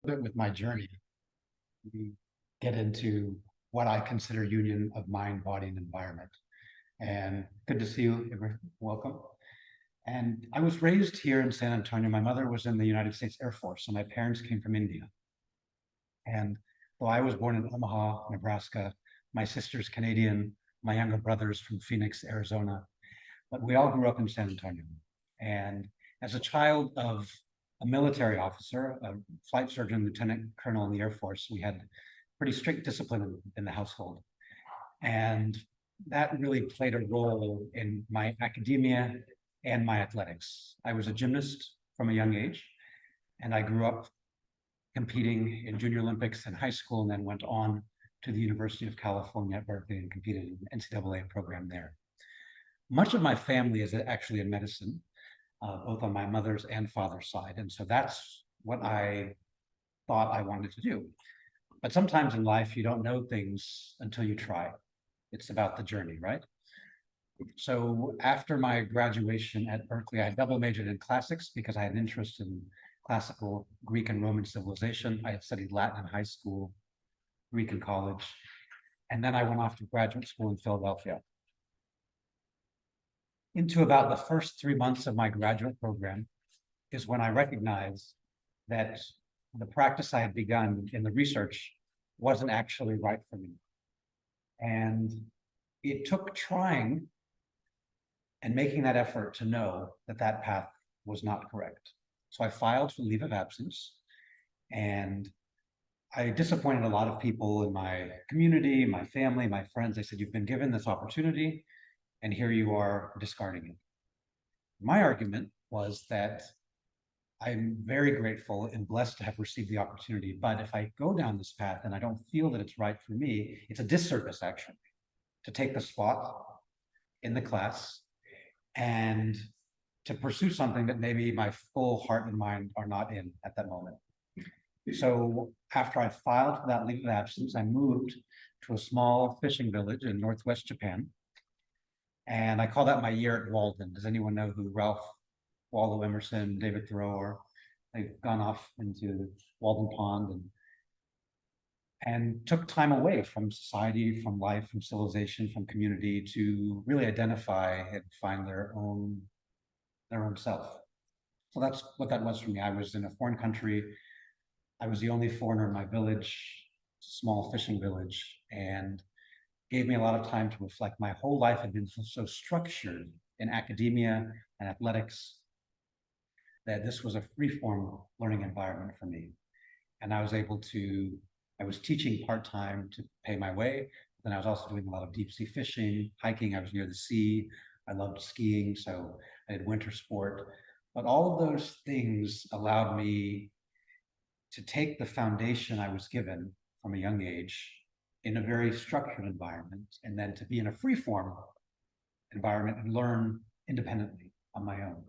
bit with my journey, we get into what I consider union of mind, body, and environment. And good to see you. Welcome. And I was raised here in San Antonio. My mother was in the United States Air Force, and my parents came from India. And though I was born in Omaha, Nebraska, my sister's Canadian, my younger brother's from Phoenix, Arizona, but we all grew up in San Antonio. And as a child of a military officer, a flight surgeon, lieutenant colonel in the Air Force, we had pretty strict discipline in the household. And that really played a role in my academia and my athletics. I was a gymnast from a young age, and I grew up competing in Junior Olympics in high school, and then went on to the University of California at Berkeley and competed in the NCAA program there. Much of my family is actually in medicine, both on my mother's and father's side. And so that's what I thought I wanted to do. But sometimes in life, you don't know things until you try. It's about the journey, right? So after my graduation at Berkeley, I double majored in classics because I had an interest in classical Greek and Roman civilization. I had studied Latin in high school, Greek in college, and then I went off to graduate school in Philadelphia. Into about the first 3 months of my graduate program is when I recognized that the practice I had begun in the research wasn't actually right for me. And it took trying and making that effort to know that that path was not correct. So I filed for leave of absence, and I disappointed a lot of people in my community, my family, my friends. They said, "You've been given this opportunity, and here you are discarding it." My argument was that I'm very grateful and blessed to have received the opportunity. But if I go down this path and I don't feel that it's right for me, it's a disservice actually to take the spot in the class and to pursue something that maybe my full heart and mind are not in at that moment. So after I filed for that leave of absence, I moved to a small fishing village in Northwest Japan. And I call that my year at Walden. Does anyone know who Ralph Waldo Emerson, David Thoreau are? They've gone off into Walden Pond and took time away from society, from life, from civilization, from community to really identify and find their own self. So that's what that was for me. I was in a foreign country. I was the only foreigner in my village, small fishing village, and gave me a lot of time to reflect. My whole life had been so structured in academia and athletics that this was a free-form learning environment for me. And I was teaching part-time to pay my way. Then I was also doing a lot of deep sea fishing, hiking. I was near the sea. I loved skiing, so I did winter sport. But all of those things allowed me to take the foundation I was given from a young age in a very structured environment, and then to be in a free-form environment and learn independently on my own.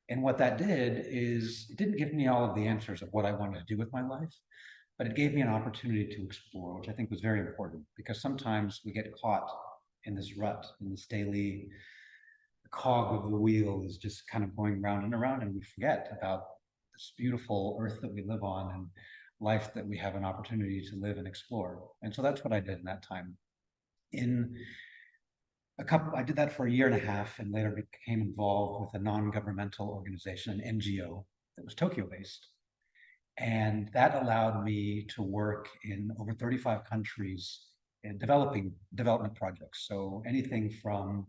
And what that did is it didn't give me all of the answers of what I wanted to do with my life, but it gave me an opportunity to explore, which I think was very important, because sometimes we get caught in this rut, in this daily cog of the wheel is just kind of going round and around, and we forget about this beautiful earth that we live on and life that we have an opportunity to live and explore. And so that's what I did in that time. I did that for a year and a half, and later became involved with a non-governmental organization, an NGO that was Tokyo based. And that allowed me to work in over 35 countries in development projects. So anything from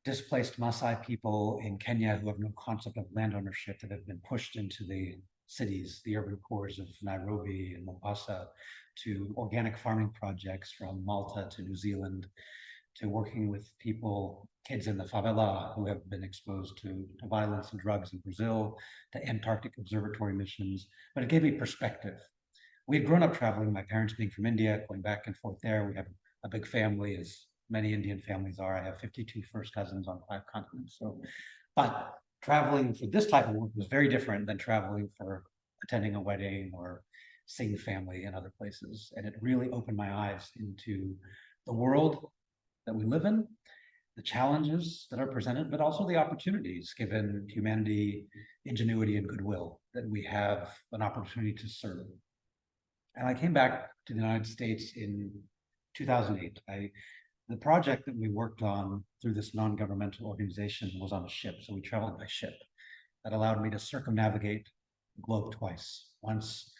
displaced Maasai people in Kenya who have no concept of land ownership that have been pushed into the cities, the urban cores of Nairobi and Mombasa, to organic farming projects from Malta to New Zealand, to working with people, kids in the favela who have been exposed to violence and drugs in Brazil, to Antarctic observatory missions. But it gave me perspective. We had grown up traveling, my parents being from India, going back and forth there. We have a big family, as many Indian families are. I have 52 first cousins on 5 continents. So, but traveling for this type of work was very different than traveling for attending a wedding or seeing family in other places. And it really opened my eyes into the world that we live in, the challenges that are presented, but also the opportunities given humanity, ingenuity, and goodwill that we have an opportunity to serve. And I came back to the United States in 2008. The project that we worked on through this non-governmental organization was on a ship. So we traveled by ship. That allowed me to circumnavigate the globe twice. Once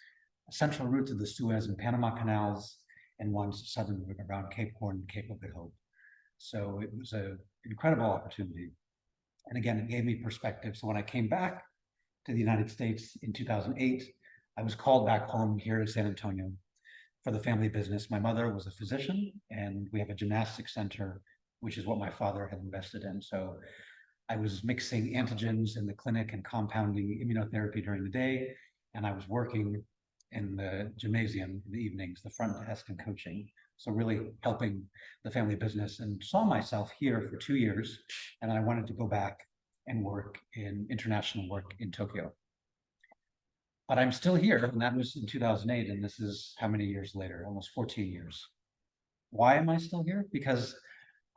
a central route to the Suez and Panama canals, and once a southern route around Cape Horn and Cape of Good Hope. So it was an incredible opportunity. And again, it gave me perspective. So when I came back to the United States in 2008, I was called back home here in San Antonio for the family business. My mother was a physician, and we have a gymnastics center, which is what my father had invested in. So I was mixing antigens in the clinic and compounding immunotherapy during the day, and I was working in the gymnasium in the evenings, the front desk and coaching. So really helping the family business, and saw myself here for 2 years. And I wanted to go back and work in international work in Tokyo. But I'm still here, and that was in 2008. And this is how many years later, almost 14 years. Why am I still here? Because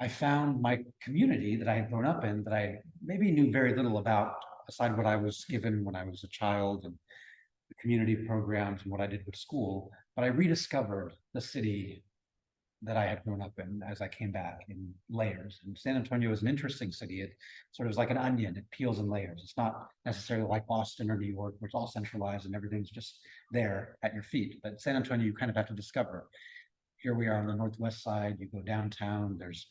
I found my community that I had grown up in that I maybe knew very little about, aside what I was given when I was a child and the community programs and what I did with school. But I rediscovered the city that I had grown up in as I came back in layers. And San Antonio is an interesting city. It sort of is like an onion. It peels in layers. It's not necessarily like Boston or New York, where it's all centralized and everything's just there at your feet. But San Antonio, you kind of have to discover. Here we are on the northwest side. You go downtown, there's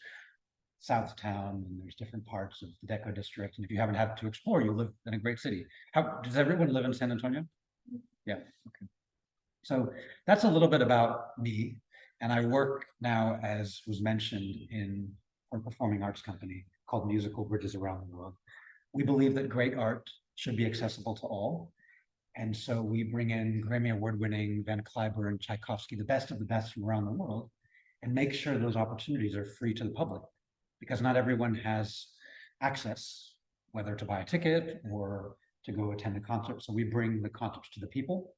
Southtown, and there's different parts of the Deco district. And if you haven't had to explore, you live in a great city. How does everyone live in San Antonio? Yeah, okay. So that's a little bit about me. And I work now, as was mentioned, in a performing arts company called Musical Bridges Around the World. We believe that great art should be accessible to all. And so we bring in Grammy Award-winning Van Cliburn and Tchaikovsky, the best of the best from around the world, and make sure those opportunities are free to the public, because not everyone has access, whether to buy a ticket or to go attend a concert. So we bring the concerts to the people,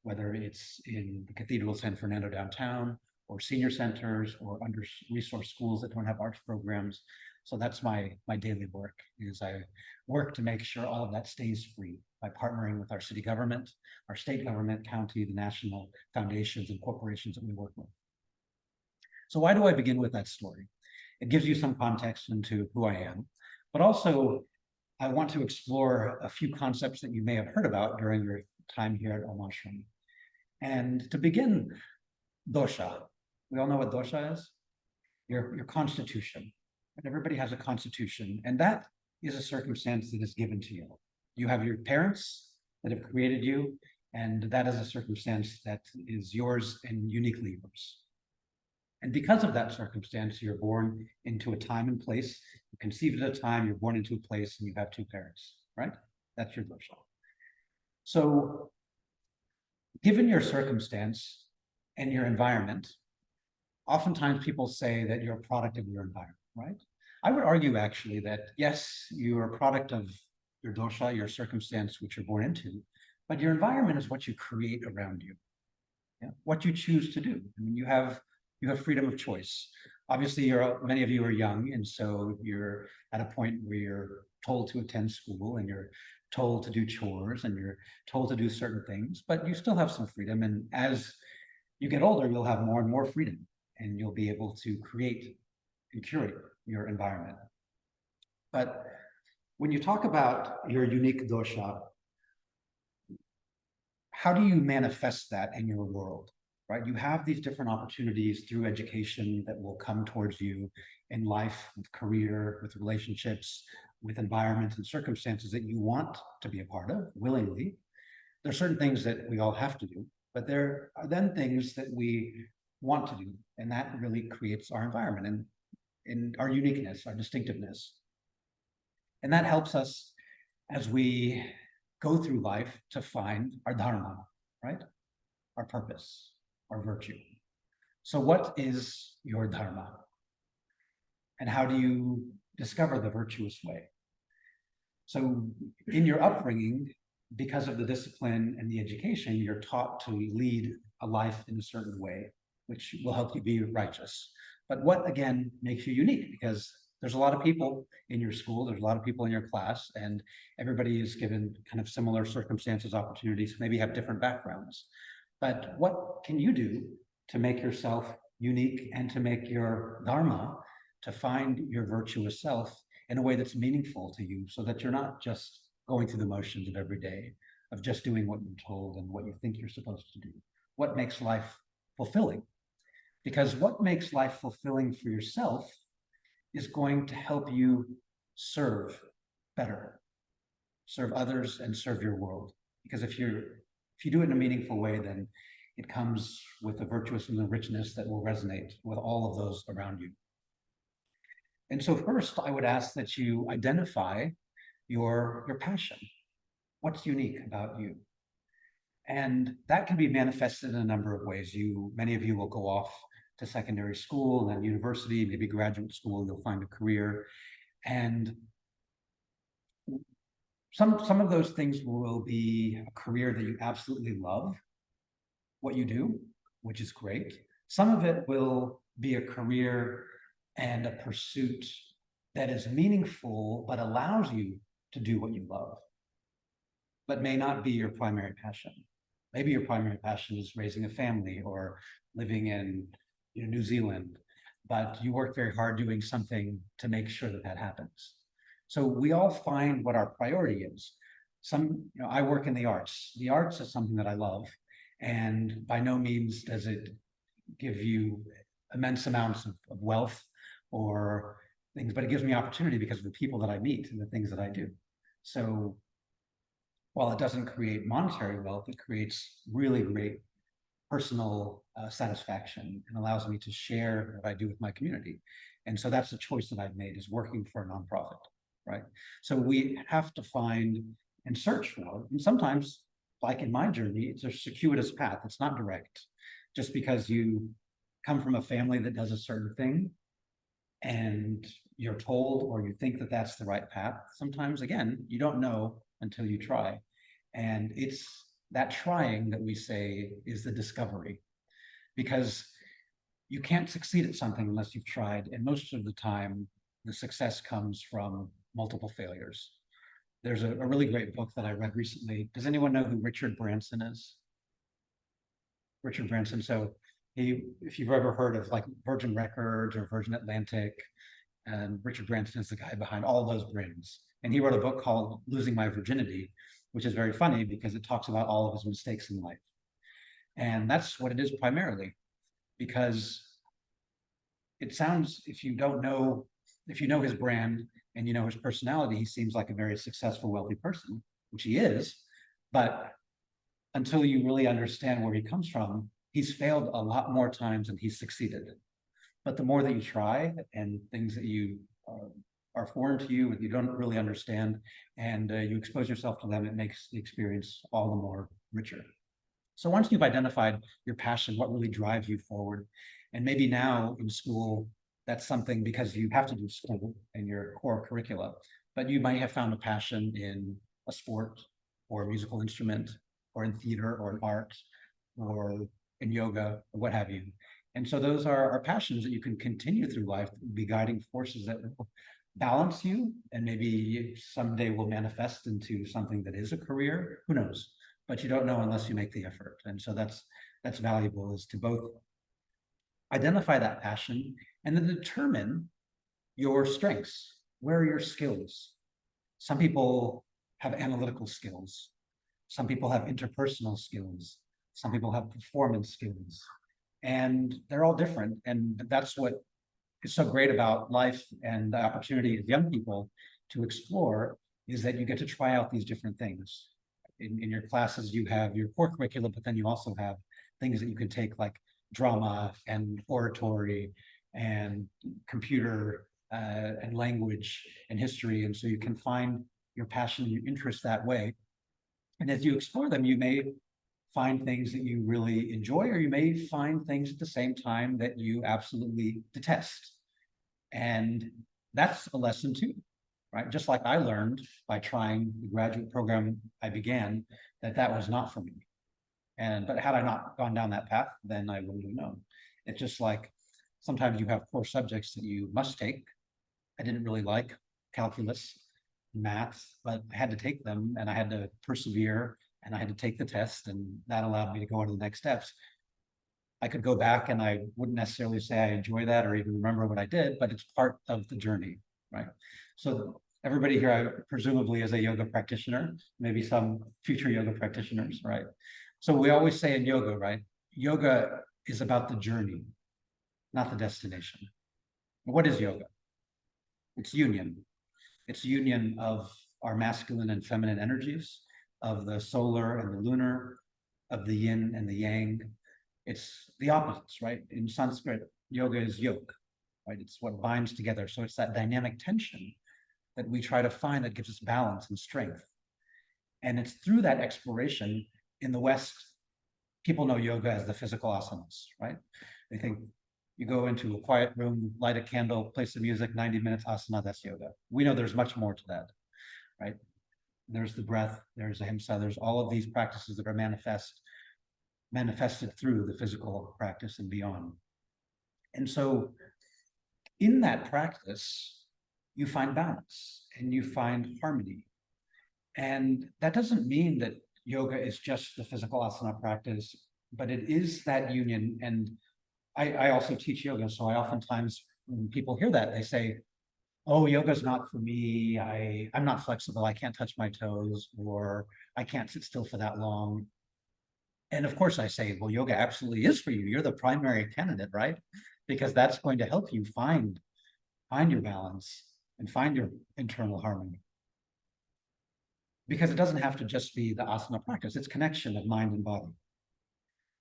whether it's in the Cathedral of San Fernando downtown, or senior centers, or under-resourced schools that don't have arts programs. So that's my daily work, is I work to make sure all of that stays free by partnering with our city government, our state government, county, the national foundations and corporations that we work with. So why do I begin with that story? It gives you some context into who I am, but also I want to explore a few concepts that you may have heard about during your time here at Om. And to begin, dosha. We all know what dosha is? Your constitution. And everybody has a constitution, and that is a circumstance that is given to you. You have your parents that have created you, and that is a circumstance that is yours and uniquely yours. And because of that circumstance, you're born into a time and place. You're conceived at a time, you're born into a place, and you have two parents, right? That's your dosha. So, given your circumstance and your environment, oftentimes people say that you're a product of your environment, right? I would argue actually that yes, you're a product of your dosha, your circumstance, which you're born into, but your environment is what you create around you, yeah? What you choose to do. I mean, you have freedom of choice. Obviously, many of you are young, and so you're at a point where you're told to attend school, and you're told to do chores, and you're told to do certain things, but you still have some freedom. And as you get older, you'll have more and more freedom, and you'll be able to create and curate your environment. But when you talk about your unique dosha, how do you manifest that in your world, right? You have these different opportunities through education that will come towards you in life, with career, with relationships, with environments and circumstances that you want to be a part of willingly. There are certain things that we all have to do, but there are then things that we want to do, and that really creates our environment and our uniqueness, our distinctiveness. And that helps us as we go through life to find our dharma, right? Our purpose, our virtue. So what is your dharma? And how do you discover the virtuous way? So in your upbringing, because of the discipline and the education, you're taught to lead a life in a certain way, which will help you be righteous. But what, again, makes you unique? Because there's a lot of people in your school, there's a lot of people in your class, and everybody is given kind of similar circumstances, opportunities, maybe have different backgrounds. But what can you do to make yourself unique and to make your dharma, to find your virtuous self in a way that's meaningful to you, so that you're not just going through the motions of every day, of just doing what you're told and what you think you're supposed to do? What makes life fulfilling? Because what makes life fulfilling for yourself is going to help you serve better, serve others, and serve your world. Because if you do it in a meaningful way, then it comes with the virtuousness and the richness that will resonate with all of those around you. And so first, I would ask that you identify your passion. What's unique about you? And that can be manifested in a number of ways. Many of you will go off to secondary school, and then university, maybe graduate school, you'll find a career. And some of those things will be a career that you absolutely love what you do, which is great. Some of it will be a career and a pursuit that is meaningful, but allows you to do what you love, but may not be your primary passion. Maybe your primary passion is raising a family or living in New Zealand, but you work very hard doing something to make sure that that happens. So we all find what our priority is. I work in the arts. The arts is something that I love, and by no means does it give you immense amounts of wealth or things, but it gives me opportunity because of the people that I meet and the things that I do. So while it doesn't create monetary wealth, it creates really great personal satisfaction and allows me to share what I do with my community. And so that's the choice that I've made, is working for a nonprofit, right? So we have to find and search for, and sometimes, like in my journey, it's a circuitous path. It's not direct. Just because you come from a family that does a certain thing and you're told or you think that that's the right path, sometimes, again, you don't know until you try. And it's that trying that we say is the discovery, because you can't succeed at something unless you've tried. And most of the time, the success comes from multiple failures. There's a really great book that I read recently. Does anyone know who Richard Branson is? Richard Branson. So if you've ever heard of like Virgin Records or Virgin Atlantic, and Richard Branson is the guy behind all those brands. And he wrote a book called Losing My Virginity, which is very funny because it talks about all of his mistakes in life. And that's what it is primarily, because it sounds, if you know his brand and you know his personality, he seems like a very successful, wealthy person, which he is. But until you really understand where he comes from, he's failed a lot more times than he's succeeded. But the more that you try and things that you are foreign to you, that you don't really understand, and you expose yourself to them, it makes the experience all the more richer. So once you've identified your passion, what really drives you forward, and maybe now in school, that's something because you have to do school and your core curricula, but you might have found a passion in a sport or a musical instrument or in theater or in art or in yoga or what have you. And so those are our passions that you can continue through life, be guiding forces that will balance you, and maybe someday will manifest into something that is a career. Who knows? But you don't know unless you make the effort. And so that's valuable, is to both identify that passion and then determine your strengths. Where are your skills? Some people have analytical skills. Some people have interpersonal skills. Some people have performance skills. And they're all different. And that's what is so great about life and the opportunity of young people to explore, is that you get to try out these different things. In your classes, you have your core curriculum, but then you also have things that you can take, like drama and oratory and computer and language and history. And so you can find your passion and your interest that way. And as you explore them, you may find things that you really enjoy, or you may find things at the same time that you absolutely detest. And that's a lesson too, right? Just like I learned by trying the graduate program I began, that was not for me. But had I not gone down that path, then I wouldn't have known. It's just like sometimes you have core subjects that you must take, I didn't really like calculus, math, but I had to take them and I had to persevere and I had to take the test, and that allowed me to go on to the next steps. I could go back and I wouldn't necessarily say I enjoy that or even remember what I did, but it's part of the journey, right? So everybody here presumably is a yoga practitioner, maybe some future yoga practitioners, right? So we always say in yoga, right? Yoga is about the journey, not the destination. What is yoga? It's union. It's union of our masculine and feminine energies, of the solar and the lunar, of the yin and the yang. It's the opposites, right? In Sanskrit, yoga is yoke, right? It's what binds together. So it's that dynamic tension that we try to find that gives us balance and strength. And it's through that exploration. In the West, people know yoga as the physical asanas, right? They think you go into a quiet room, light a candle, play some music, 90 minutes asana, that's yoga. We know there's much more to that, right? There's the breath, there's ahimsa, there's all of these practices that are manifested through the physical practice and beyond. And so in that practice, you find balance and you find harmony. And that doesn't mean that yoga is just the physical asana practice, but it is that union. And I also teach yoga, so I oftentimes, when people hear that, they say, oh, yoga's not for me, I'm not flexible, I can't touch my toes, or I can't sit still for that long. And of course I say, well, yoga absolutely is for you. You're the primary candidate, right? Because that's going to help you find your balance and find your internal harmony. Because it doesn't have to just be the asana practice, it's connection of mind and body.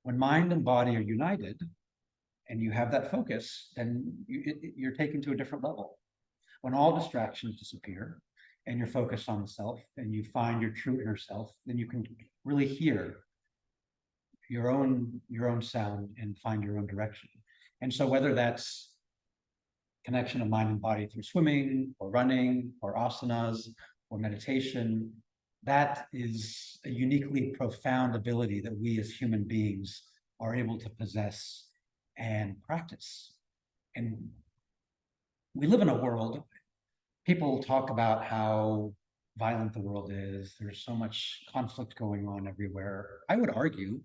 When mind and body are united and you have that focus, then you're taken to a different level. When all distractions disappear and you're focused on the self and you find your true inner self, then you can really hear your own sound and find your own direction. And so whether that's connection of mind and body through swimming or running or asanas or meditation, that is a uniquely profound ability that we as human beings are able to possess and practice. And we live in a world, people talk about how violent the world is, there's so much conflict going on everywhere. I would argue,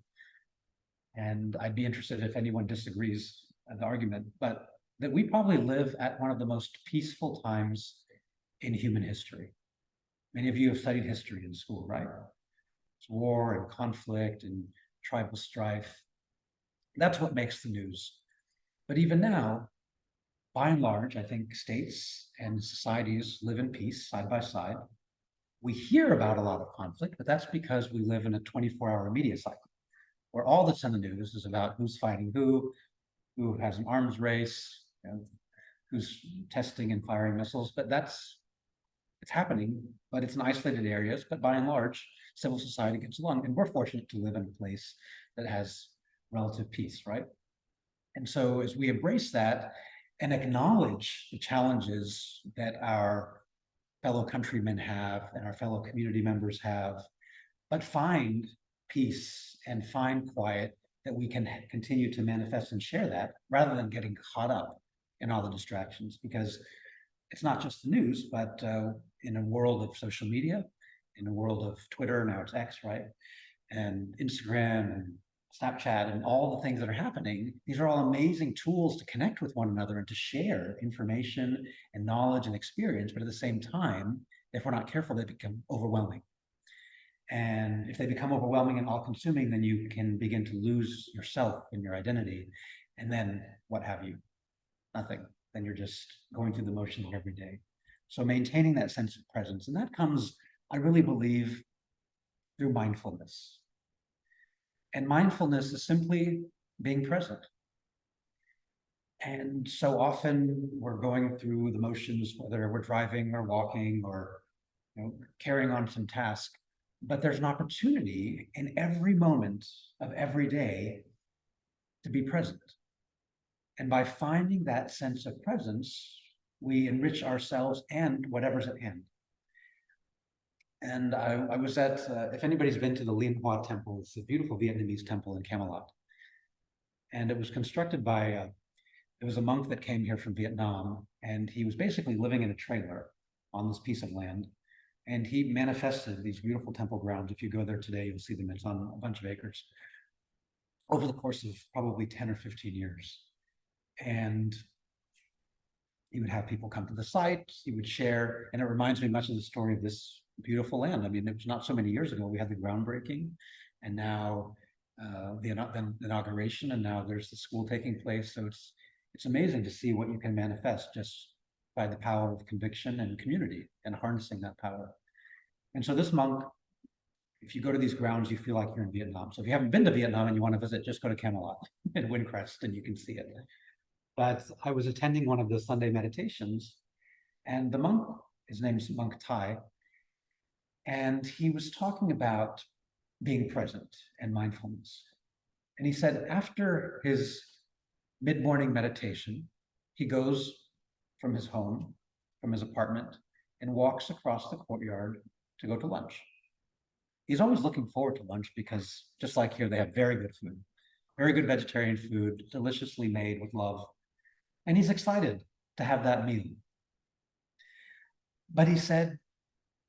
and I'd be interested if anyone disagrees with the argument, but that we probably live at one of the most peaceful times in human history. Many of you have studied history in school, right? It's war and conflict and tribal strife. That's what makes the news. But even now, by and large, I think states and societies live in peace side by side. We hear about a lot of conflict, but that's because we live in a 24-hour media cycle where all that's in the news is about who's fighting who has an arms race, who's testing and firing missiles. But it's happening, but it's in isolated areas. But by and large, civil society gets along, and we're fortunate to live in a place that has relative peace, right? And so as we embrace that and acknowledge the challenges that our fellow countrymen have and our fellow community members have, but find peace and find quiet that we can continue to manifest and share that rather than getting caught up in all the distractions. Because it's not just the news, but in a world of social media, in a world of Twitter, now it's X, right? And Instagram and Snapchat and all the things that are happening, these are all amazing tools to connect with one another and to share information and knowledge and experience. But at the same time, if we're not careful, they become overwhelming. And if they become overwhelming and all-consuming, then you can begin to lose yourself and your identity. And then what have you? Nothing. Then you're just going through the motions every day. So maintaining that sense of presence, and that comes, I really believe, through mindfulness. And mindfulness is simply being present. And so often we're going through the motions, whether we're driving or walking or carrying on some task, but there's an opportunity in every moment of every day to be present. And by finding that sense of presence, we enrich ourselves and whatever's at hand. And I was at, if anybody's been to the Lien Hoa Temple, it's a beautiful Vietnamese temple in Camelot. And it was constructed by It was a monk that came here from Vietnam, and he was basically living in a trailer on this piece of land. And he manifested these beautiful temple grounds. If you go there today, you'll see them. It's on a bunch of acres over the course of probably 10 or 15 years. And he would have people come to the site, he would share, and it reminds me much of the story of this beautiful land. I mean, it was not so many years ago, we had the groundbreaking, and now the inauguration, and now there's the school taking place. So it's amazing to see what you can manifest just by the power of conviction and community and harnessing that power. And so this monk, if you go to these grounds, you feel like you're in Vietnam. So if you haven't been to Vietnam and you want to visit, just go to Camelot and Windcrest and you can see it. But I was attending one of the Sunday meditations, and the monk, his name's Monk Thai, and he was talking about being present and mindfulness. And he said after his mid-morning meditation, he goes from his home, from his apartment, and walks across the courtyard to go to lunch. He's always looking forward to lunch because just like here, they have very good food, very good vegetarian food, deliciously made with love. And he's excited to have that meal. But he said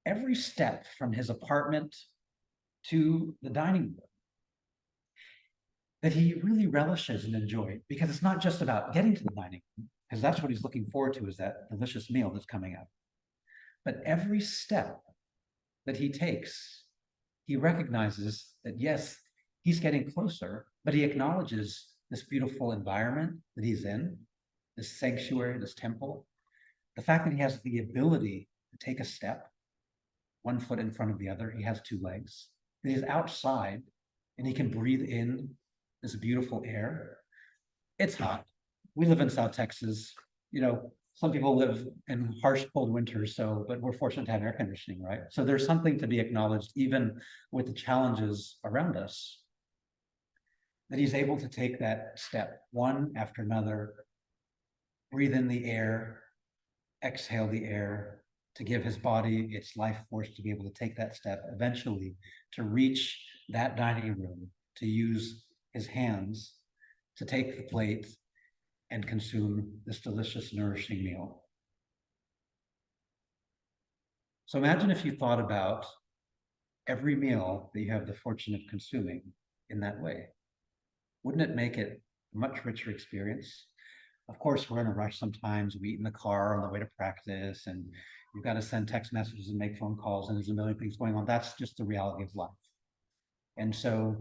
every step from his apartment to the dining room that he really relishes and enjoys, because it's not just about getting to the dining room, because that's what he's looking forward to, is that delicious meal that's coming up. But every step that he takes, he recognizes that, yes, he's getting closer, but he acknowledges this beautiful environment that he's in, this sanctuary, this temple, the fact that he has the ability to take a step, one foot in front of the other, he has two legs, that he's outside and he can breathe in this beautiful air. It's hot. We live in South Texas. You know, some people live in harsh, cold winters, but we're fortunate to have air conditioning, right? So there's something to be acknowledged, even with the challenges around us, that he's able to take that step one after another, breathe in the air, exhale the air, to give his body its life force to be able to take that step, eventually to reach that dining room, to use his hands to take the plate and consume this delicious, nourishing meal. So imagine if you thought about every meal that you have the fortune of consuming in that way. Wouldn't it make it a much richer experience? Of course, we're in a rush sometimes. We eat in the car on the way to practice, and you've got to send text messages and make phone calls, and there's a million things going on. That's just the reality of life. And so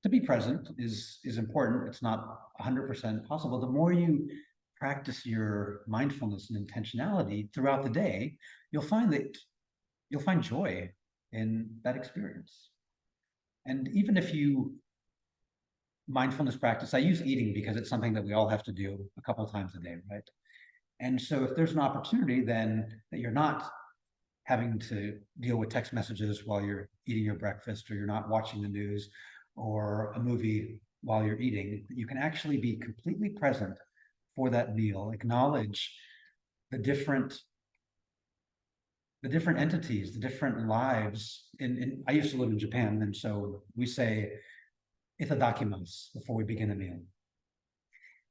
to be present is important. It's not 100% possible. The more you practice your mindfulness and intentionality throughout the day, you'll find joy in that experience. And even if you mindfulness practice, I use eating because it's something that we all have to do a couple of times a day, right? And so if there's an opportunity then that you're not having to deal with text messages while you're eating your breakfast, or you're not watching the news or a movie while you're eating, you can actually be completely present for that meal, acknowledge the different entities, the different lives. I used to live in Japan, and so we say itadakimasu before we begin a meal.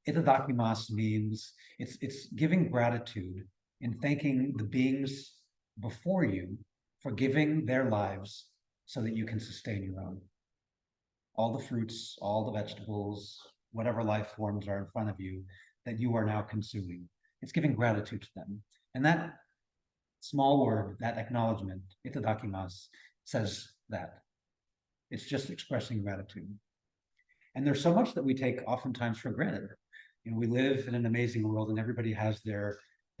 Itadakimasu means it's giving gratitude and thanking the beings before you for giving their lives so that you can sustain your own. All the fruits, all the vegetables, whatever life forms are in front of you that you are now consuming. It's giving gratitude to them. And that small word, that acknowledgement, itadakimasu, says that. It's just expressing gratitude. And there's so much that we take oftentimes for granted. You know, we live in an amazing world, and everybody has their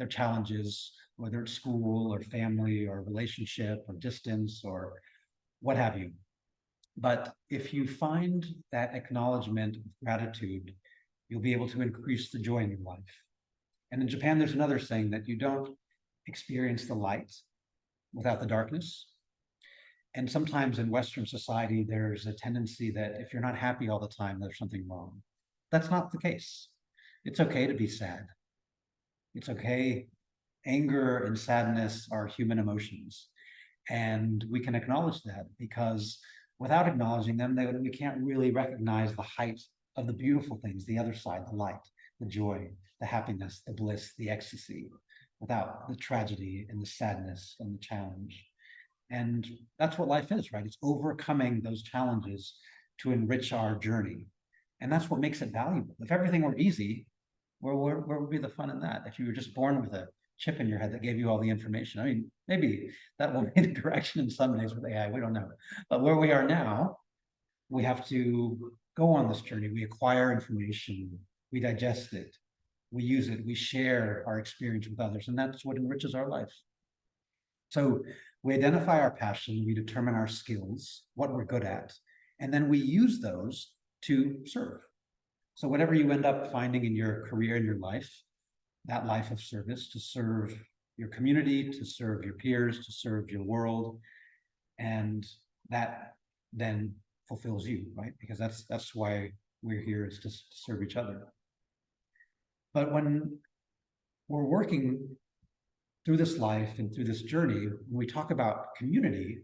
challenges, whether it's school or family or relationship or distance or what have you. But if you find that acknowledgement of gratitude, you'll be able to increase the joy in your life. And in Japan, there's another saying that you don't experience the light without the darkness. And sometimes in Western society, there's a tendency that if you're not happy all the time, there's something wrong. That's not the case. It's okay to be sad. It's okay. Anger and sadness are human emotions. And we can acknowledge that, because without acknowledging them, we can't really recognize the height of the beautiful things, the other side, the light. the joy, the happiness, the bliss, the ecstasy, without the tragedy and the sadness and the challenge. And that's what life is, right? It's overcoming those challenges to enrich our journey. And that's what makes it valuable. If everything were easy, where would be the fun in that? If you were just born with a chip in your head that gave you all the information. I mean, maybe that will be the direction in some days with AI, we don't know. But where we are now, we have to go on this journey. We acquire information, we digest it, we use it, we share our experience with others, and that's what enriches our life. So we identify our passion, we determine our skills, what we're good at, and then we use those to serve. So whatever you end up finding in your career, in your life, that life of service, to serve your community, to serve your peers, to serve your world, and that then fulfills you, right? Because that's why we're here, is to serve each other. But when we're working through this life and through this journey, when we talk about community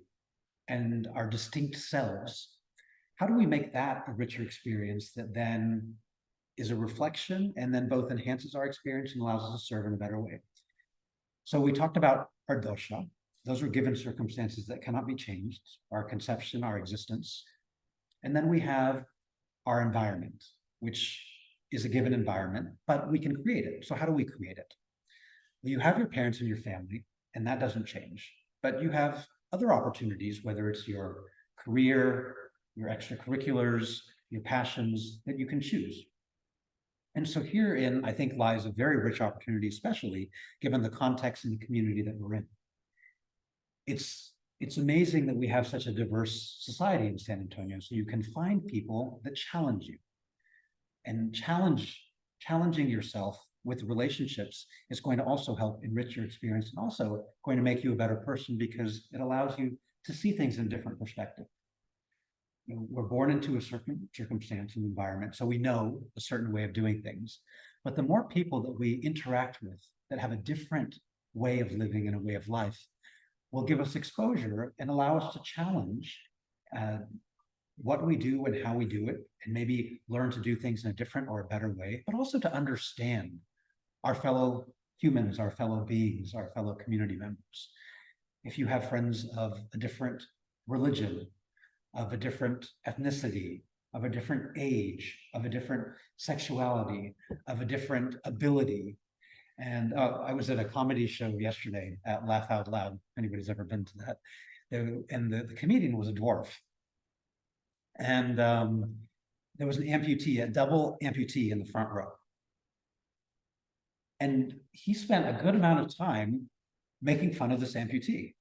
and our distinct selves, how do we make that a richer experience that then is a reflection and then both enhances our experience and allows us to serve in a better way? So we talked about our dosha. Those are given circumstances that cannot be changed, our conception, our existence. And then we have our environment, which is a given environment, but we can create it. So how do we create it? Well, you have your parents and your family, and that doesn't change. But you have other opportunities, whether it's your career, your extracurriculars, your passions, that you can choose. And so herein, I think, lies a very rich opportunity, especially given the context and the community that we're in. It's amazing that we have such a diverse society in San Antonio. So you can find people that challenge you, and challenging yourself with relationships is going to also help enrich your experience, and also going to make you a better person because it allows you to see things in a different perspective. You know, we're born into a certain circumstance and environment, so we know a certain way of doing things. But the more people that we interact with that have a different way of living and a way of life will give us exposure and allow us to challenge what we do and how we do it, and maybe learn to do things in a different or a better way, but also to understand our fellow humans, our fellow beings, our fellow community members. If you have friends of a different religion, of a different ethnicity, of a different age, of a different sexuality, of a different ability. And I was at a comedy show yesterday at Laugh Out Loud, if anybody's ever been to that. And the comedian was a dwarf. And there was an amputee, a double amputee in the front row. And he spent a good amount of time making fun of this amputee.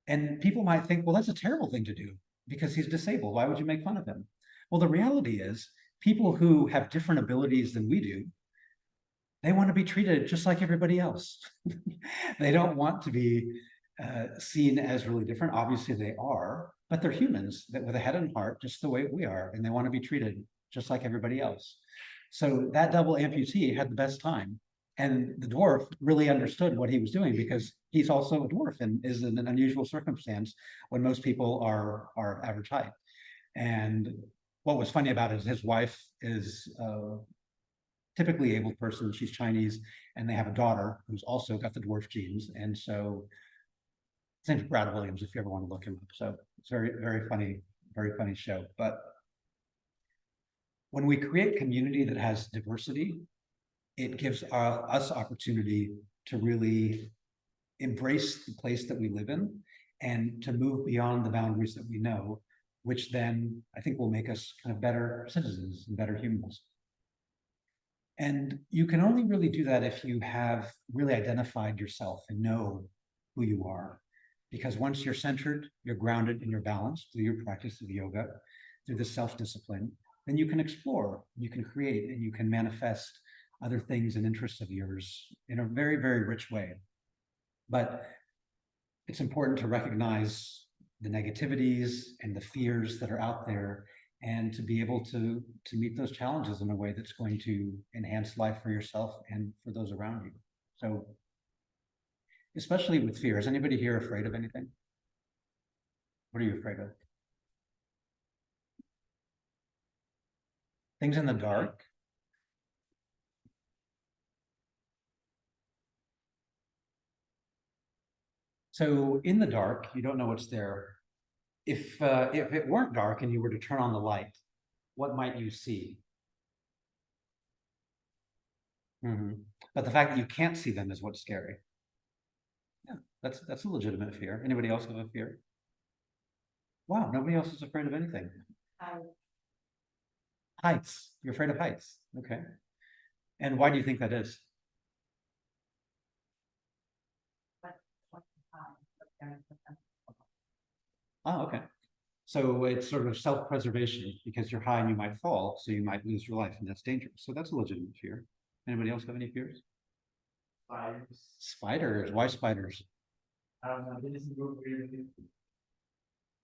And people might think, well, that's a terrible thing to do because he's disabled. Why would you make fun of him? Well, the reality is people who have different abilities than we do, they want to be treated just like everybody else. They don't want to be seen as really different. Obviously they are, but they're humans that with a head and heart, just the way we are, and they want to be treated just like everybody else. So that double amputee had the best time. And the dwarf really understood what he was doing because he's also a dwarf and is in an unusual circumstance when most people are average height. And what was funny about it is his wife is typically able person. She's Chinese, and they have a daughter who's also got the dwarf genes. And so his name's Brad Williams, if you ever want to look him up. So it's very funny show. But when we create community that has diversity, it gives us opportunity to really embrace the place that we live in and to move beyond the boundaries that we know, which then I think will make us kind of better citizens and better humans. And you can only really do that if you have really identified yourself and know who you are. Because once you're centered, you're grounded, and you're balanced through your practice of yoga, through the self-discipline, then you can explore, you can create, and you can manifest other things and interests of yours in a very rich way. But it's important to recognize the negativities and the fears that are out there, and to be able to meet those challenges in a way that's going to enhance life for yourself and for those around you. So, especially with fear, is anybody here afraid of anything? What are you afraid of? Things in the dark? So in the dark, you don't know what's there. If it weren't dark and you were to turn on the light, what might you see? But the fact that you can't see them is what's scary. Yeah, that's a legitimate fear. Anybody else have a fear? Wow, nobody else is afraid of anything. Heights. You're afraid of heights. Okay. And why do you think that is? Oh, okay. So it's sort of self-preservation because you're high and you might fall, so you might lose your life, and that's dangerous. So that's a legitimate fear. Anybody else have any fears? Spiders. Spiders. Why spiders? I don't know. They just move weirdly.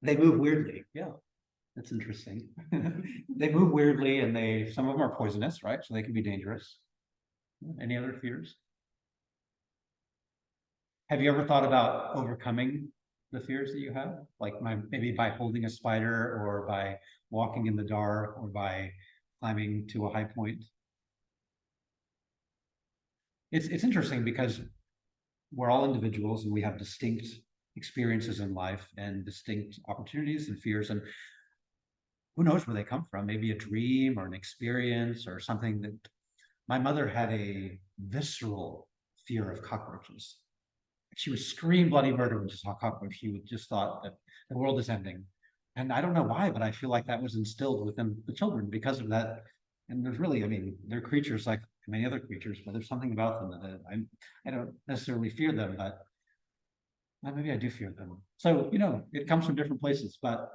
They move weirdly. Yeah, that's interesting. They move weirdly, and some of them are poisonous, right? So they can be dangerous. Any other fears? Have you ever thought about overcoming the fears that you have? Like maybe by holding a spider or by walking in the dark or by climbing to a high point? It's interesting because we're all individuals and we have distinct experiences in life and distinct opportunities and fears. And who knows where they come from? Maybe a dream or an experience or something that my mother had a visceral fear of cockroaches. She would scream bloody murder when she saw a cockroach. She would just thought that the world is ending. And I don't know why, but I feel like that was instilled within the children because of that. And there's really, I mean, they're creatures like many other creatures, but there's something about them that I don't necessarily fear them, but maybe I do fear them. So, it comes from different places, but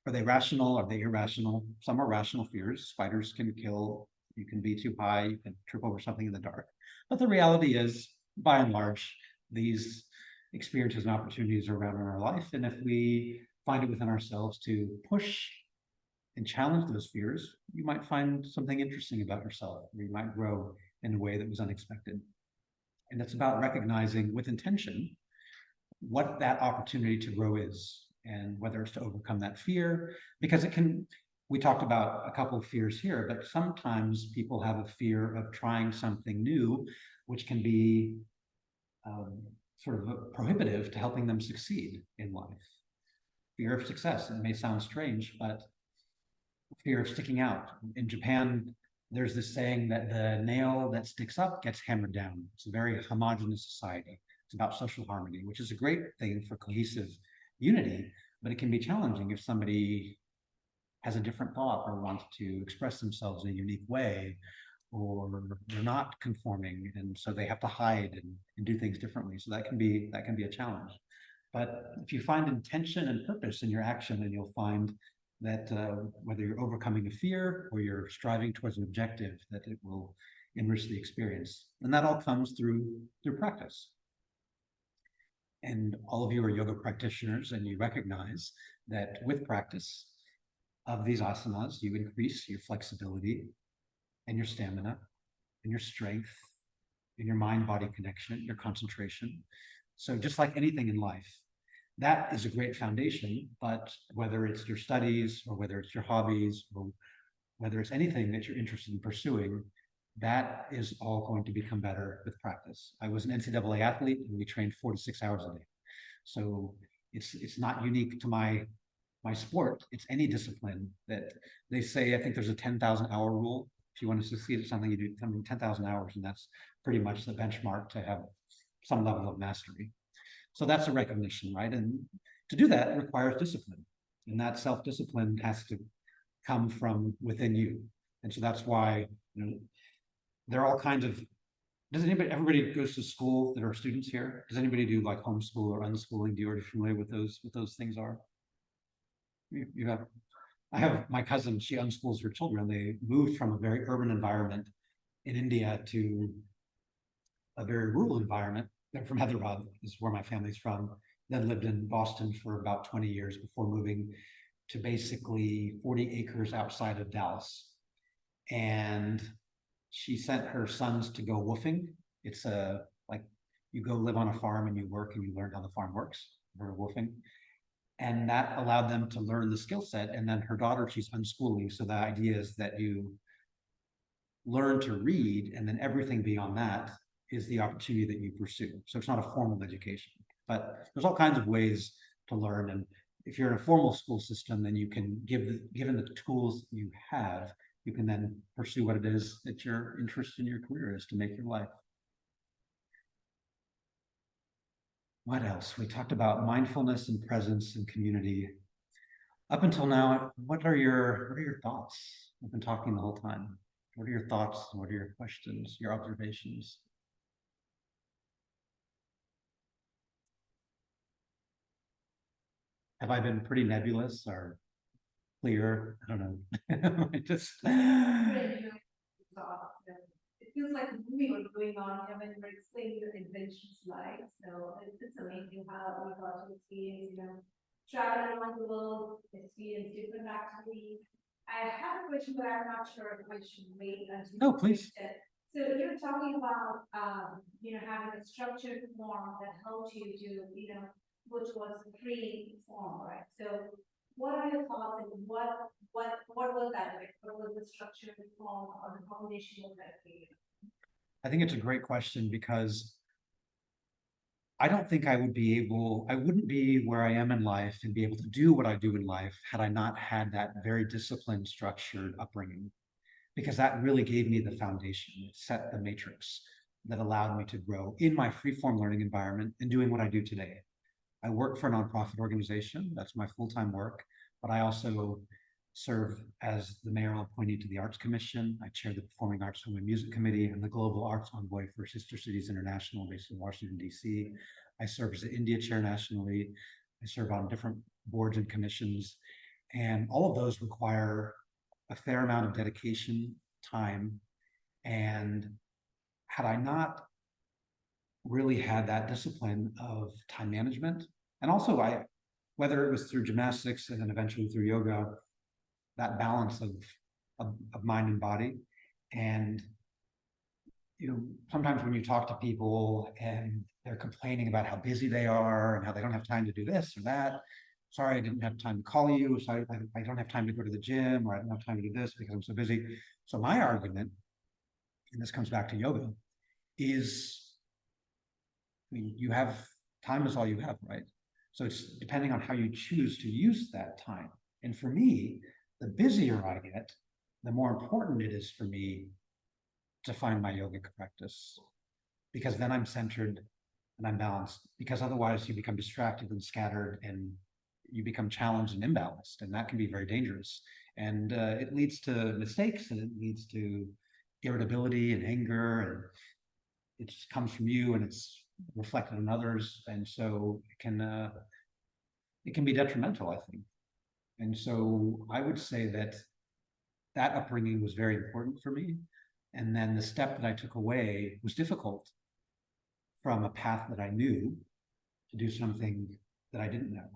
are they rational? Are they irrational? Some are rational fears. Spiders can kill. You can be too high. You can trip over something in the dark. But the reality is, by and large, these experiences and opportunities are around in our life. And if we find it within ourselves to push and challenge those fears, you might find something interesting about yourself, or you might grow in a way that was unexpected. And it's about recognizing with intention what that opportunity to grow is, and whether it's to overcome that fear, because we talked about a couple of fears here, but sometimes people have a fear of trying something new, which can be sort of prohibitive to helping them succeed in life. Fear of success, it may sound strange, but fear of sticking out. In Japan, there's this saying that the nail that sticks up gets hammered down. It's a very homogenous society. It's about social harmony, which is a great thing for cohesive unity, but it can be challenging if somebody has a different thought or wants to express themselves in a unique way, or they're not conforming, and so they have to hide and do things differently. So that can be a challenge. But if you find intention and purpose in your action, then you'll find that whether you're overcoming a fear or you're striving towards an objective, that it will enrich the experience. And that all comes through practice. And all of you are yoga practitioners, and you recognize that with practice of these asanas, you increase your flexibility and your stamina and your strength and your mind-body connection, your concentration. So just like anything in life, that is a great foundation, but whether it's your studies or whether it's your hobbies or whether it's anything that you're interested in pursuing, that is all going to become better with practice. I was an NCAA athlete and we trained 4 to 6 hours a day. So it's not unique to my sport. It's any discipline that they say. I think there's a 10,000 hour rule. If you want to succeed at something, you do something 10,000 hours, and that's pretty much the benchmark to have some level of mastery. So that's a recognition, right? And to do that requires discipline, and that self-discipline has to come from within you. And so that's why there are all kinds of. Does everybody goes to school that are students here? Does anybody do like homeschool or unschooling? Do you already familiar with those things are? You have. I have my cousin, she unschools her children. They moved from a very urban environment in India to a very rural environment. They're from Hyderabad, is where my family's from. Then lived in Boston for about 20 years before moving to basically 40 acres outside of Dallas. And she sent her sons to go woofing. It's like you go live on a farm and you work and you learn how the farm works, for woofing. And that allowed them to learn the skill set. And then her daughter, she's unschooling. So the idea is that you learn to read, and then everything beyond that is the opportunity that you pursue. So it's not a formal education. But there's all kinds of ways to learn. And if you're in a formal school system, then you can given the tools you have, you can then pursue what it is that your interest in your career is to make your life. What else? We talked about mindfulness and presence and community. Up until now, what are your thoughts? I've been talking the whole time. What are your thoughts? What are your questions, your observations? Have I been pretty nebulous or clear? I don't know. I just It feels like a movie was going on here when you were explaining your invention slide. So it's amazing how we got to experience, travel around the world, experience different activities. I have a question, but I'm not sure if I should wait until. No, please. So you're talking about, having a structured form that helped you to, which was free form, right? So what are your thoughts and what was that like? What was the structured form or the foundation of that for you? I think it's a great question because I don't think I wouldn't be where I am in life and be able to do what I do in life had I not had that very disciplined, structured upbringing, because that really gave me the foundation. It set the matrix that allowed me to grow in my free-form learning environment and doing what I do today. I work for a nonprofit organization. That's my full-time work, but I also serve as the mayoral appointee to the Arts Commission. I chair the Performing Arts Home and Music Committee and the Global Arts Envoy for Sister Cities International based in Washington, D.C. I serve as the India Chair nationally. I serve on different boards and commissions. And all of those require a fair amount of dedication, time. And had I not really had that discipline of time management, and also whether it was through gymnastics and then eventually through yoga, that balance of mind and body. And sometimes when you talk to people and they're complaining about how busy they are and how they don't have time to do this or that, sorry, I didn't have time to call you, sorry, I don't have time to go to the gym, or I don't have time to do this because I'm so busy. So my argument, and this comes back to yoga, is time is all you have, right? So it's depending on how you choose to use that time. And for me, the busier I get, the more important it is for me to find my yogic practice, because then I'm centered and I'm balanced, because otherwise you become distracted and scattered and you become challenged and imbalanced, and that can be very dangerous. And it leads to mistakes, and it leads to irritability and anger, and it just comes from you and it's reflected on others, and so it can be detrimental, I think. And so I would say that upbringing was very important for me. And then the step that I took away was difficult from a path that I knew to do something that I didn't know.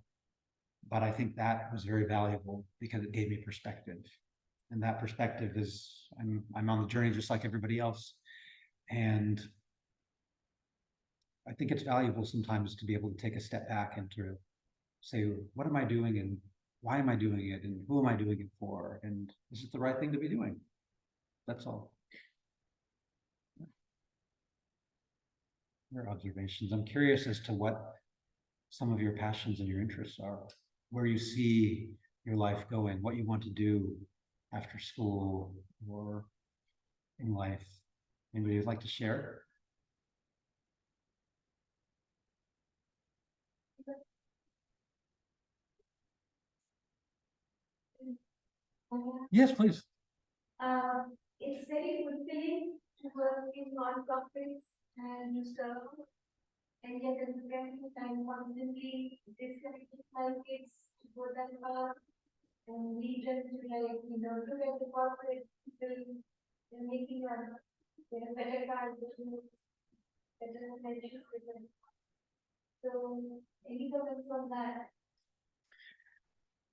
But I think that was very valuable because it gave me perspective. And that perspective is, I'm on the journey just like everybody else. And I think it's valuable sometimes to be able to take a step back and to say, what am I doing and why am I doing it and who am I doing it for? And is it the right thing to be doing? That's all. Your observations. I'm curious as to what some of your passions and your interests are, where you see your life going, what you want to do after school or in life. Anybody would like to share? Yes, please. It's very fulfilling to work in non-profits and to serve, and yet at the same time constantly disconnected my kids to go that far and lead them to look at the corporate people and making a better card to better measures with them. So any comments on that?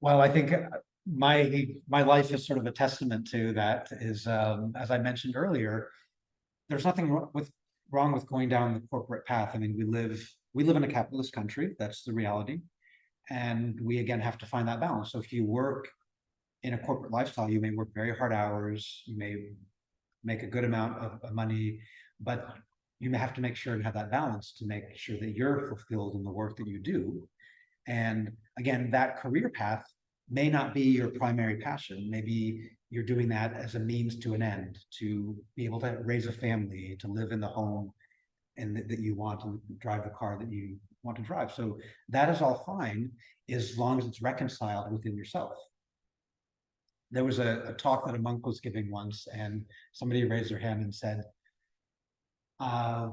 Well, I think my life is sort of a testament to that. Is as I mentioned earlier, there's nothing wrong with going down the corporate path. I mean, we live in a capitalist country. That's the reality, and we again have to find that balance. So if you work in a corporate lifestyle, you may work very hard hours. You may make a good amount of money, but you may have to make sure and have that balance to make sure that you're fulfilled in the work that you do. And again, that career path may not be your primary passion. Maybe you're doing that as a means to an end, to be able to raise a family, to live in the home and that you want to drive the car that you want to drive. So that is all fine as long as it's reconciled within yourself. There was a talk that a monk was giving once, and somebody raised their hand and said, I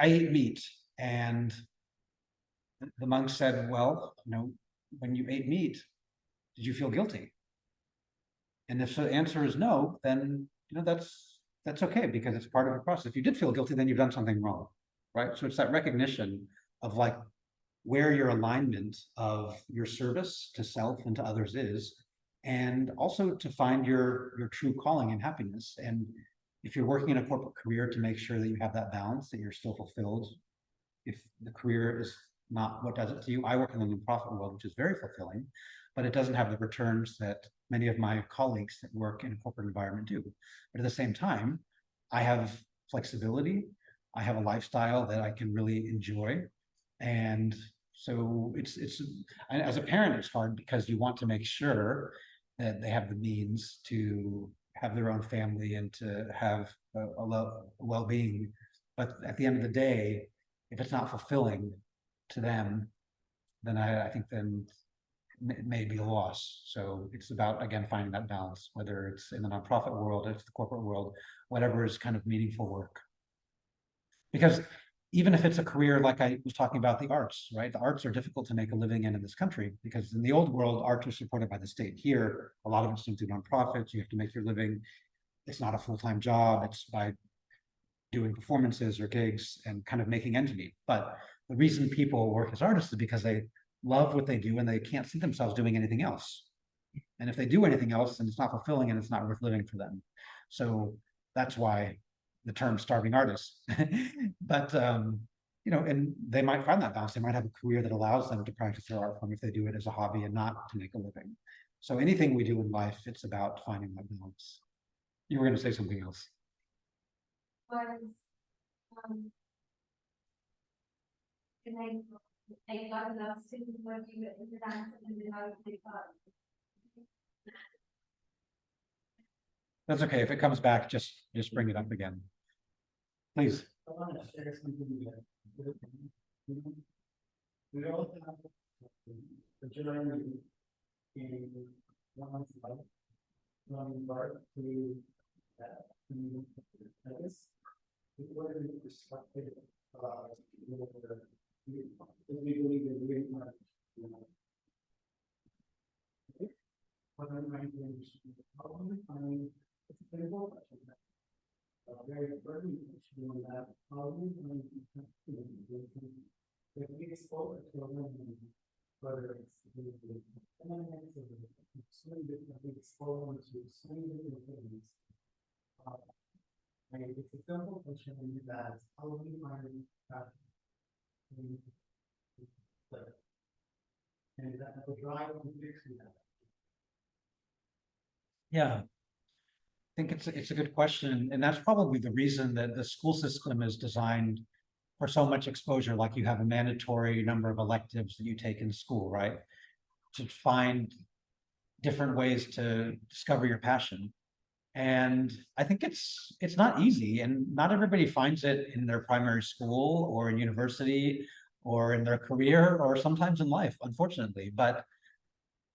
eat meat. And the monk said, well, when you ate meat, did you feel guilty? And if the answer is no, then that's okay, because it's part of the process. If you did feel guilty, then you've done something wrong, right? So it's that recognition of like where your alignment of your service to self and to others is, and also to find your true calling and happiness. And if you're working in a corporate career, to make sure that you have that balance, that you're still fulfilled. If the career is not what does it to you, I work in the nonprofit world, which is very fulfilling, but it doesn't have the returns that many of my colleagues that work in a corporate environment do. But at the same time, I have flexibility. I have a lifestyle that I can really enjoy. And so it's as a parent, it's hard because you want to make sure that they have the means to have their own family and to have a well-being. But at the end of the day, if it's not fulfilling to them, then I think then it may be a loss. So it's about, again, finding that balance, whether it's in the nonprofit world, it's the corporate world, whatever is kind of meaningful work. Because even if it's a career like I was talking about, the arts, right? The arts are difficult to make a living in this country, because in the old world, arts are supported by the state. Here, a lot of it's done through nonprofits. You have to make your living. It's not a full-time job. It's by doing performances or gigs and kind of making ends meet. But the reason people work as artists is because they love what they do and they can't see themselves doing anything else. And if they do anything else, then it's not fulfilling and it's not worth living for them. So that's why the term starving artist. But and they might find that balance. They might have a career that allows them to practice their art form if they do it as a hobby and not to make a living. So anything we do in life, it's about finding that balance. You were going to say something else. Was, I got lost in working with the dance and then how they got. That's okay. If it comes back, just bring it up again. Please. I want to share something that we all have the journey in one's life, from birth to that. I guess what is the perspective of we believe in doing much, what I'm trying to understand, how do we find it's a very well question. Very burden issue on that. How do we if we expose it to a woman, whether it's the eminence or so many different exposure to so many different things. It's a simple question that how do we find that and that the drive to fix that. Yeah. I think it's a good question, and that's probably the reason that the school system is designed for so much exposure. Like you have a mandatory number of electives that you take in school, right? To find different ways to discover your passion. And I think it's not easy, and not everybody finds it in their primary school or in university or in their career or sometimes in life, unfortunately. But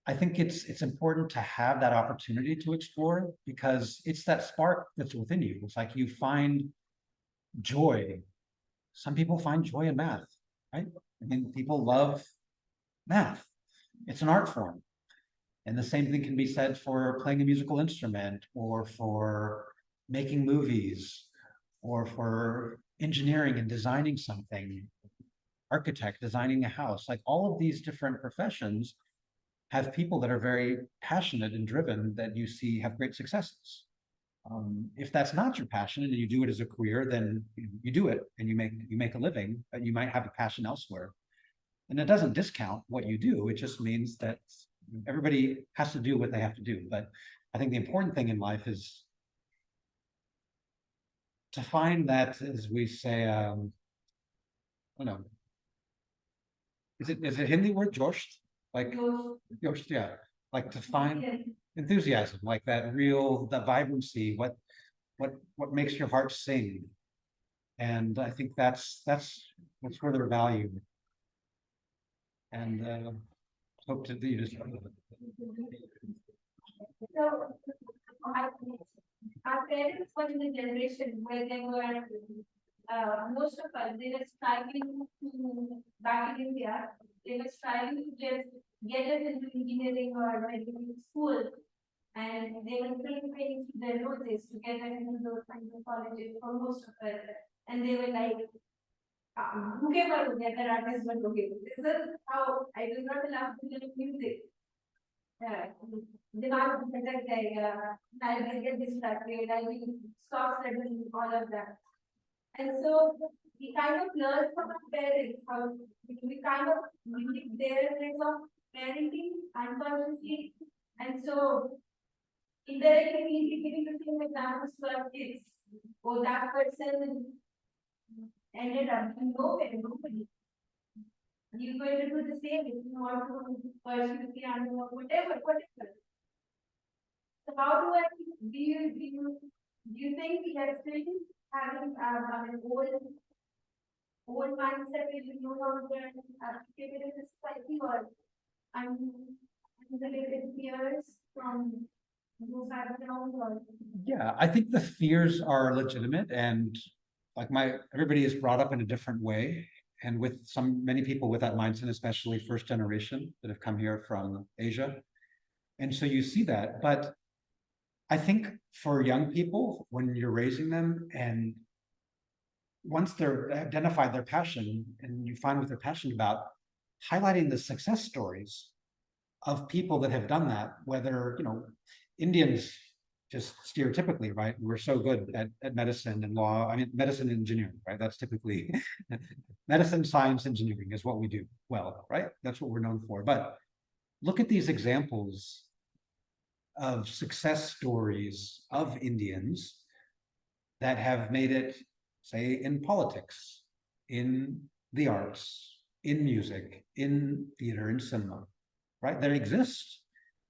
I think it's important to have that opportunity to explore, because it's that spark that's within you. It's like you find joy. Some people find joy in math, right? I mean, people love math. It's an art form. And the same thing can be said for playing a musical instrument, or for making movies, or for engineering and designing something, architect designing a house. Like all of these different professions have people that are very passionate and driven that you see have great successes. If that's not your passion and you do it as a career, then you do it and you make a living, but you might have a passion elsewhere. And it doesn't discount what you do. It just means that everybody has to do what they have to do. But I think the important thing in life is to find that, as we say, I don't know, is it Hindi word Josh? Like So, Josh, yeah, like to find yeah. enthusiasm, like that real, that vibrancy, what makes your heart sing. And I think that's what's further value. And hope to do this. So, I, our parents were in the generation where they were, most of us, they were striving to, back in India, they were striving to just get us into engineering or medical school. And they were paying their noses to get us into those kinds of colleges for most of us. And they were like, "भूखे मरोगे अगर artist बनोगे." This is how I was not allowed to learn music. दिमाग भटक जाएगा, I'll get distracted, I will stop studying, all of that. And so we kind of learn from our parents how we kind of mimic their ways of parenting unconsciously. And so indirectly we'll be giving the same examples to our kids. Oh, that person ended up nowhere, nobody. You're going to do the same if you want to pursue piano or whatever. So how do you think we are still having an old mindset which is no longer applicable in the society, or unrelated fears from those backgrounds, or Yeah, I think the fears are legitimate, and like everybody is brought up in a different way. And with many people with that mindset, especially first generation that have come here from Asia. And so you see that, but I think for young people, when you're raising them, and once they're identified their passion and you find what they're passionate about, highlighting the success stories of people that have done that, whether, Indians just stereotypically, right? We're so good at medicine and law. I mean, medicine and engineering, right? That's typically medicine, science, engineering is what we do well, right? That's what we're known for. But look at these examples of success stories of Indians that have made it, say, in politics, in the arts, in music, in theater, in cinema, right? That exist.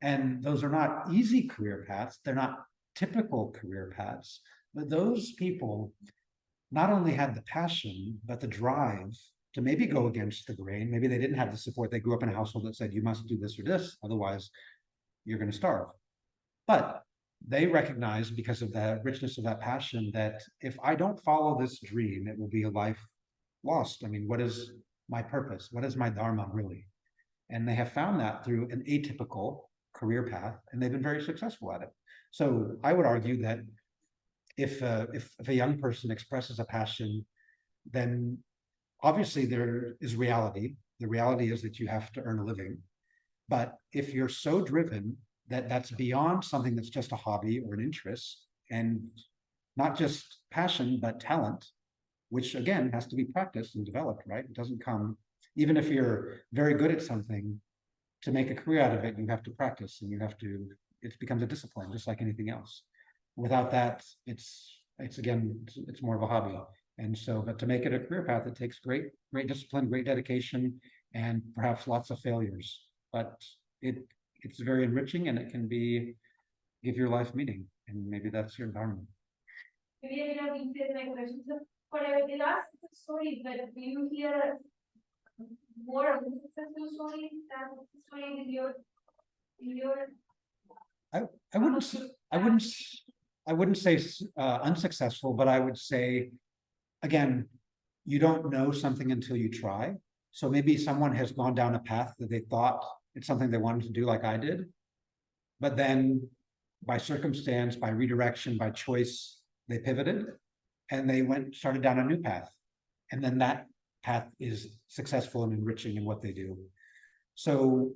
And those are not easy career paths. They're not typical career paths. But those people not only had the passion, but the drive to maybe go against the grain. Maybe they didn't have the support. They grew up in a household that said, you must do this or this, otherwise you're going to starve. But they recognize, because of the richness of that passion, that if I don't follow this dream, it will be a life lost. I mean, what is my purpose? What is my dharma really? And they have found that through an atypical career path, and they've been very successful at it. So I would argue that if a young person expresses a passion, then obviously there is reality. The reality is that you have to earn a living. But if you're so driven that that's beyond something that's just a hobby or an interest, and not just passion, but talent, which again has to be practiced and developed, right? It doesn't come, even if you're very good at something, to make a career out of it, you have to practice, and it becomes a discipline, just like anything else. Without that, it's more of a hobby. And so, but to make it a career path, it takes great discipline, great dedication, and perhaps lots of failures. But it's very enriching, and it can give your life meaning, and maybe that's your dharma. maybe I will rephrase my question. So for the last story, but do you hear more of the successful stories than the story in your I wouldn't say unsuccessful, but I would say, again, you don't know something until you try. So maybe someone has gone down a path that they thought it's something they wanted to do, like I did, but then by circumstance, by redirection, by choice, they pivoted, and they started down a new path. And then that path is successful and enriching in what they do. So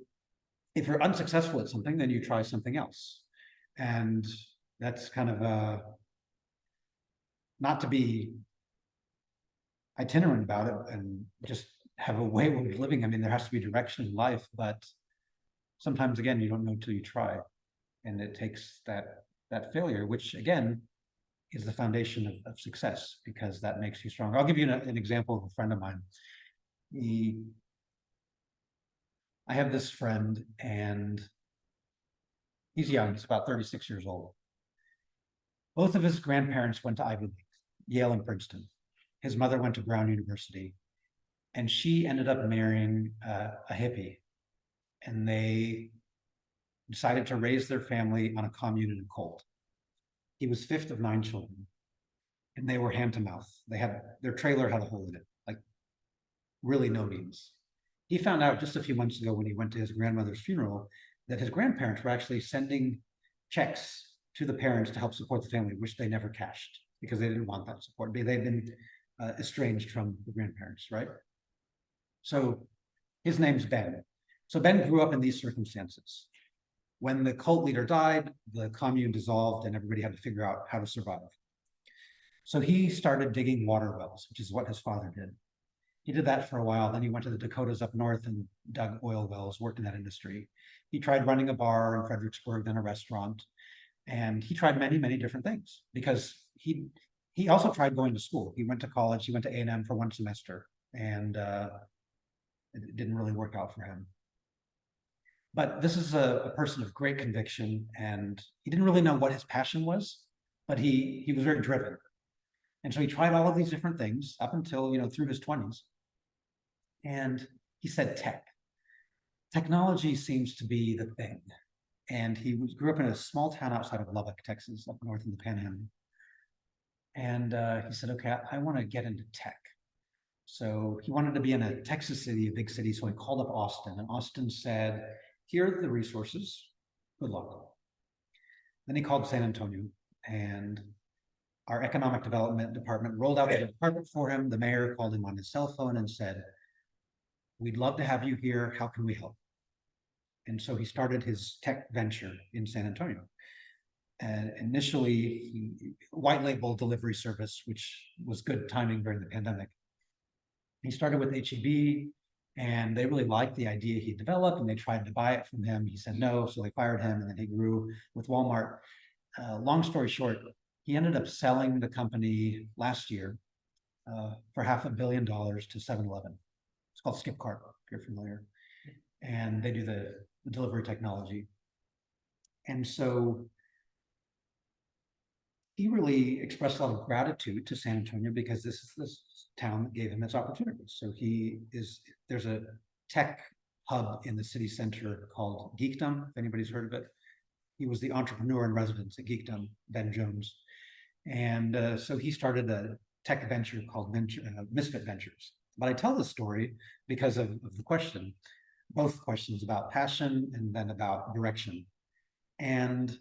if you're unsuccessful at something, then you try something else. And that's kind of not to be itinerant about it and just have a way of living. I mean, there has to be direction in life, but sometimes, again, you don't know till you try. And it takes that failure, which again, is the foundation of success, because that makes you stronger. I'll give you an example of a friend of mine. I have this friend, and he's young, he's about 36 years old. Both of his grandparents went to Ivy League, Yale and Princeton. His mother went to Brown University, and she ended up marrying a hippie, and they decided to raise their family on a commune in a cult. He was fifth of 9 children, and they were hand to mouth. Their trailer had a hole in it, like really no means. He found out just a few months ago when he went to his grandmother's funeral that his grandparents were actually sending checks to the parents to help support the family, which they never cashed because they didn't want that support. They'd been estranged from the grandparents, right? So his name's Ben. So Ben grew up in these circumstances. When the cult leader died, the commune dissolved and everybody had to figure out how to survive. So he started digging water wells, which is what his father did. He did that for a while. Then he went to the Dakotas up north and dug oil wells, worked in that industry. He tried running a bar in Fredericksburg, then a restaurant. And he tried many, many different things because he also tried going to school. He went to college, he went to A&M for 1 semester, and it didn't really work out for him. But this is a person of great conviction, and he didn't really know what his passion was, but he was very driven. And so he tried all of these different things up until, through his 20s. And he said tech. Technology seems to be the thing. And he grew up in a small town outside of Lubbock, Texas, up north in the Panhandle. And he said, okay, I want to get into tech. So he wanted to be in a Texas city, a big city. So he called up Austin, and Austin said, here are the resources, good luck. Then he called San Antonio, and our economic development department rolled out the department for him. The mayor called him on his cell phone and said, we'd love to have you here. How can we help? And so he started his tech venture in San Antonio. And initially, white label delivery service, which was good timing during the pandemic. He started with HEB, and they really liked the idea he developed, and they tried to buy it from him. He said no, so they fired him, and then he grew with Walmart. Long story short, he ended up selling the company last year for $500 million to 7-Eleven. It's called Skipcart, if you're familiar. And they do the delivery technology. And so he really expressed a lot of gratitude to San Antonio because this is this town that gave him this opportunity. So there's a tech hub in the city center called Geekdom, if anybody's heard of it. He was the entrepreneur in residence at Geekdom, Ben Jones. And so he started a tech venture called Misfit Ventures. But I tell this story because of the question, both questions about passion and then about direction. And,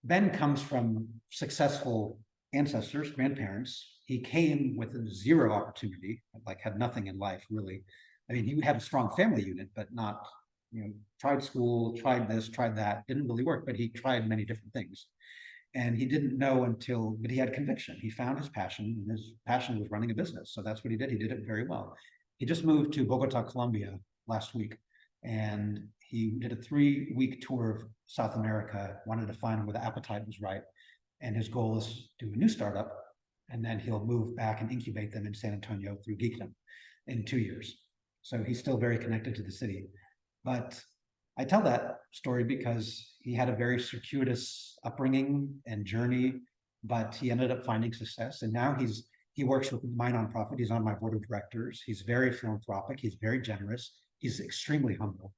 Ben comes from successful ancestors, grandparents. He came with zero opportunity, had nothing in life, really. I mean, he had a strong family unit, but not, tried school, tried this, tried that, didn't really work, but he tried many different things. And he didn't know but he had conviction. He found his passion, and his passion was running a business. So that's what he did. He did it very well. He just moved to Bogota, Colombia last week, and he did a 3-week tour of South America, wanted to find where the appetite was right. And his goal is to do a new startup, and then he'll move back and incubate them in San Antonio through Geekdom in 2 years. So he's still very connected to the city. But I tell that story because he had a very circuitous upbringing and journey, but he ended up finding success. And now he works with my nonprofit. He's on my board of directors. He's very philanthropic. He's very generous. He's extremely humble.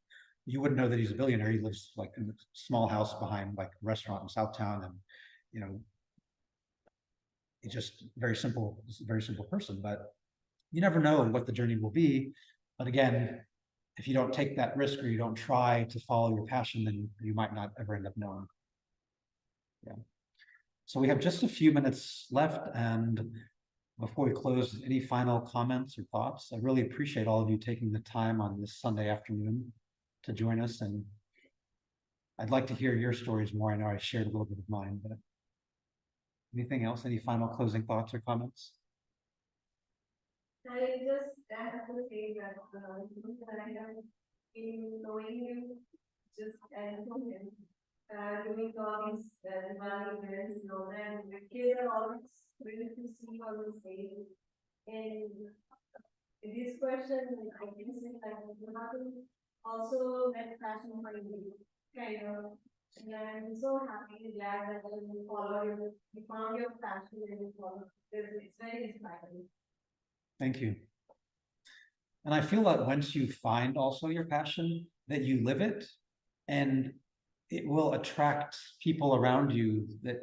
You wouldn't know that he's a billionaire. He lives in a small house behind a restaurant in Southtown, and he's just very simple. He's a very simple person. But you never know what the journey will be. But again, if you don't take that risk or you don't try to follow your passion, then you might not ever end up knowing. Yeah. So we have just a few minutes left, and before we close, any final comments or thoughts? I really appreciate all of you taking the time on this Sunday afternoon to join us, and I'd like to hear your stories more. I know I shared a little bit of mine, but anything else? Any final closing thoughts or comments? I just have to say that I am in knowing you just as a woman, doing all these, Diwali events and all that, the kids are always ready to see all the same. And this question, I can say like, you have to also let passion for you, kind of. And I'm so happy, glad that you follow your, you found your passion and you follow, it's very inspiring. Thank you. And I feel that once you find also your passion, that you live it, and it will attract people around you that,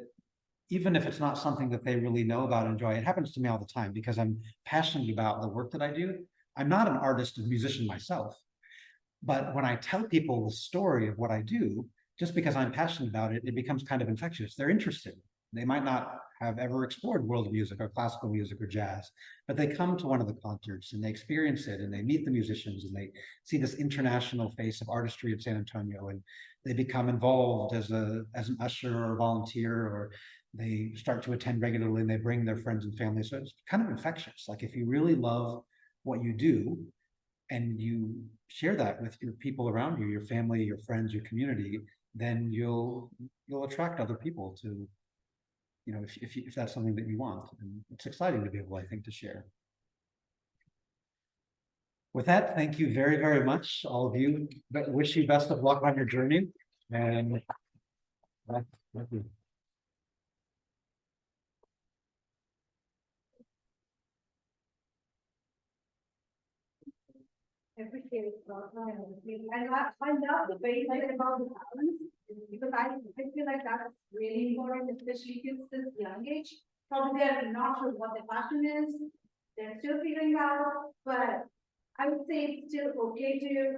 even if it's not something that they really know about, enjoy. It happens to me all the time because I'm passionate about the work that I do. I'm not an artist or musician myself, but when I tell people the story of what I do, just because I'm passionate about it, it becomes kind of infectious. They're interested. They might not have ever explored world music or classical music or jazz, but they come to one of the concerts and they experience it and they meet the musicians and they see this international face of artistry in San Antonio, and they become involved as an usher or a volunteer, or they start to attend regularly and they bring their friends and family. So it's kind of infectious. Like if you really love what you do and you share that with your people around you, your family, your friends, your community, then you'll attract other people to, you know, if that's something that you want. And it's exciting to be able, I think, to share. With that, thank you very, very much, all of you. But wish you best of luck on your journey. And thank you. Appreciate it. And I love the way like about the balance, because I feel like that's really important, especially kids this young age. Probably they're not sure what their passion is, they're still figuring out, but I would say it's still okay to,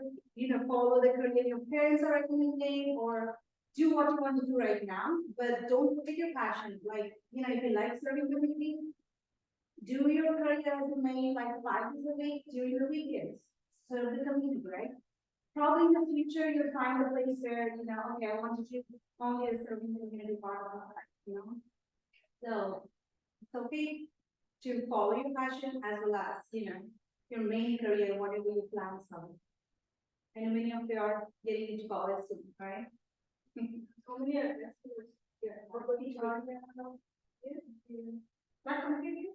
follow the career your parents are recommending, or do what you want to do right now, but don't forget your passion. Like, if you like serving the community, do your career as a main, like 5 days a week during the weekends. Serve the community, right? Probably in the future, you'll find a place where, okay, I want to do only a serving the community part of that. So it's okay to follow your passion as well as, your main career, whatever your plans are. And many of you are getting into college soon, right? How many are there? Yeah. What about each one? Not completely.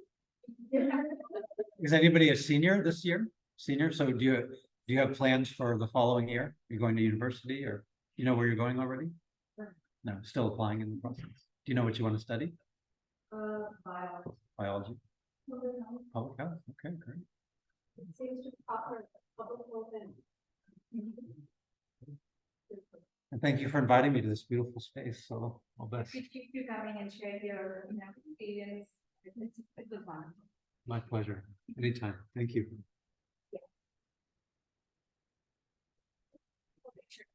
Is anybody a senior this year? Senior? So do you have plans for the following year? You're going to university, or you know where you're going already? No, still applying in the process. Do you know what you want to study? Biology. Biology. Public health. Okay, great. Seems to offer public health and. And thank you for inviting me to this beautiful space. So all best. Keep you coming and share your, experience. It's a good one. My pleasure. Anytime. Thank you.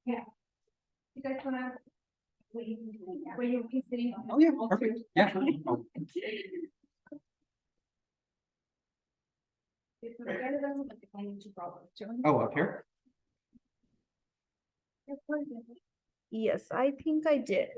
Yeah. You guys wanna? Were you sitting? Oh yeah, perfect. Yeah. Oh, up here? Yes, I think I did.